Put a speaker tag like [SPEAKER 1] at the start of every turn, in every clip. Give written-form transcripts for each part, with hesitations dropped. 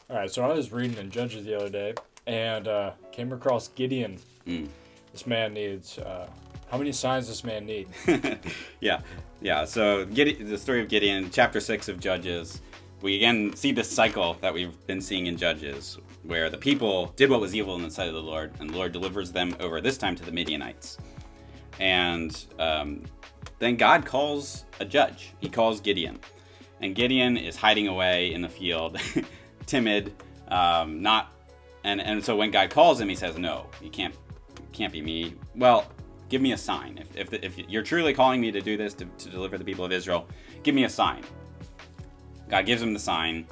[SPEAKER 1] All right, so I was reading in Judges the other day and came across Gideon. This man needs. How many signs does this man need?
[SPEAKER 2] Yeah. So the story of Gideon, chapter 6 of Judges, we again see this cycle that we've been seeing in Judges, where the people did what was evil in the sight of the Lord, and the Lord delivers them over this time to the Midianites. And then God calls a judge. He calls Gideon. And Gideon is hiding away in the field, timid, and so when God calls him, he says, "No, you can't be me. Well, give me a sign. If you're truly calling me to do this, to deliver the people of Israel, give me a sign." God gives him the sign,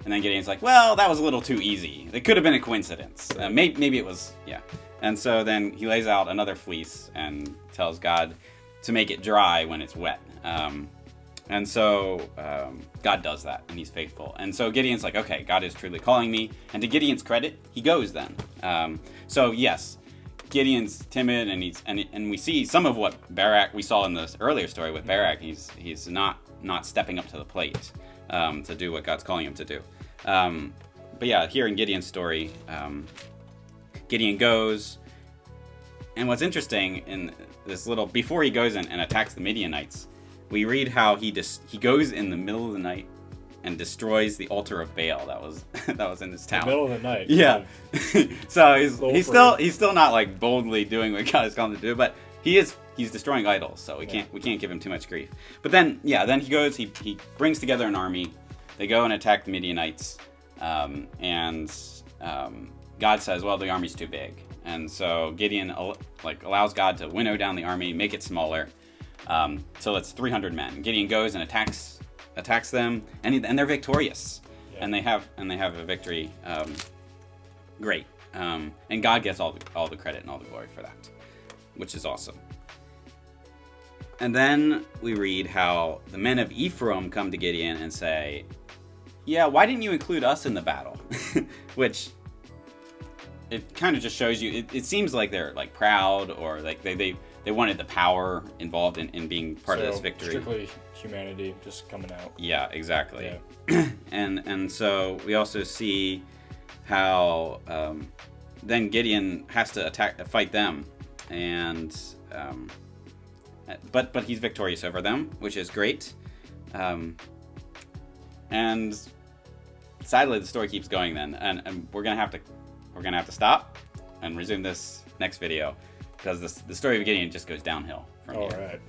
[SPEAKER 2] and then Gideon's like, "Well, that was a little too easy. It could have been a coincidence. Maybe it was, yeah." And so then he lays out another fleece and tells God to make it dry when it's wet. And so God does that, and he's faithful. And so Gideon's like, okay, God is truly calling me. And to Gideon's credit, he goes then. So yes, Gideon's timid, and we see some of what Barak we saw in this earlier story with Barak. He's not stepping up to the plate to do what God's calling him to do. But yeah, here in Gideon's story, Gideon goes, and what's interesting in this little before he goes in and attacks the Midianites, we read how he goes in the middle of the night and destroys the altar of Baal that was in his town.
[SPEAKER 1] The middle of the night.
[SPEAKER 2] Yeah. So he's still not like boldly doing what God has called him to do, but he's destroying idols, so we can't give him too much grief. But then he goes, he brings together an army. They go and attack the Midianites, and God says, well, the army's too big. And so Gideon allows God to winnow down the army, make it smaller. So it's 300 men. Gideon goes and attacks them, and they're victorious. Yeah. And they have a victory. Great. And God gets all the credit and all the glory for that, which is awesome. And then we read how the men of Ephraim come to Gideon and say, "Yeah, why didn't you include us in the battle?" Which it kind of just shows you. It seems like they're like proud, or like they wanted the power involved in being part of this victory.
[SPEAKER 1] Strictly humanity just coming out.
[SPEAKER 2] Yeah, exactly. Yeah. and so we also see how then Gideon has to fight them, and but he's victorious over them, which is great. And sadly, the story keeps going then, and we're gonna have to stop and resume this next video, because the story of Gideon just goes downhill from here.
[SPEAKER 1] All right.